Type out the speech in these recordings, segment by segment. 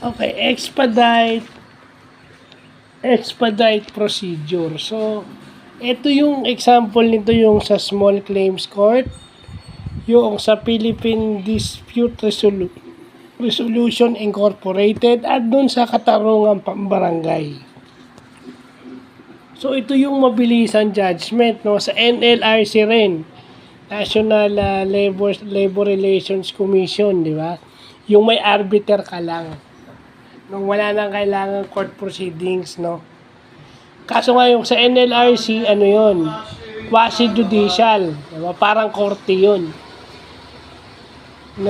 Okay, expedite procedure. So, ito yung example nito yung sa small claims court, yung sa Philippine Dispute Resolution Incorporated at dun sa Katarungan Pambarangay. So, ito yung mabilisan judgment, no? Sa NLRC rin, National Labor Relations Commission, di ba? Yung may arbiter ka lang. Nung wala nang kailangan court proceedings, no? Kaso nga yung sa NLRC, ano yun? Quasi-judicial. Diba? Parang korte yun.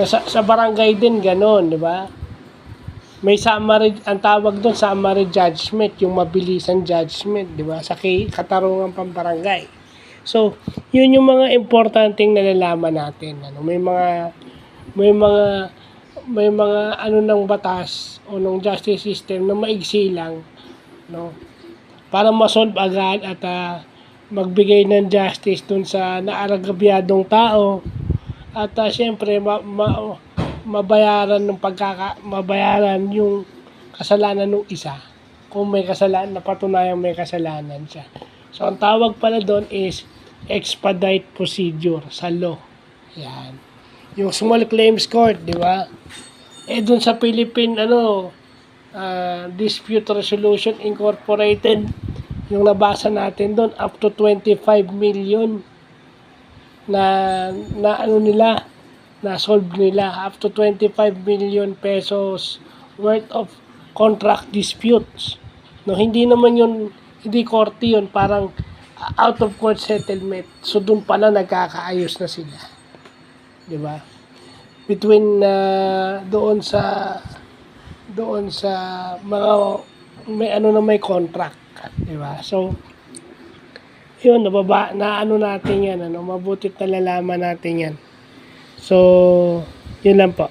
Sa barangay din, ganon, di ba? May summary, ang tawag doon, summary judgment, yung mabilisan judgment, di ba? Sa Katarungan Pambarangay. So, yun yung mga importanteng nalalaman natin. Ano? May mga ano ng batas o ng justice system na maigsi lang, no? Para ma-solve agad at magbigay ng justice dun sa naaragabyadong tao at syempre mabayaran yung kasalanan ng isa kung may kasalanan, napatunayang may kasalanan siya. So ang tawag pala doon is expedite procedure sa law. Yan. Yung small claims court, di ba? Doon sa Philippine Dispute Resolution Incorporated, yung nabasa natin doon, up to 25 million na solve nila, up to 25 million pesos worth of contract disputes. No, hindi naman yun, hindi korte yun, parang out of court settlement. So doon pala nagkakaayos na sila. 'Di ba? Between doon sa mga may contract, 'di ba? So yun, natin yan, mabutit na lalaman natin yan. So yun lang po.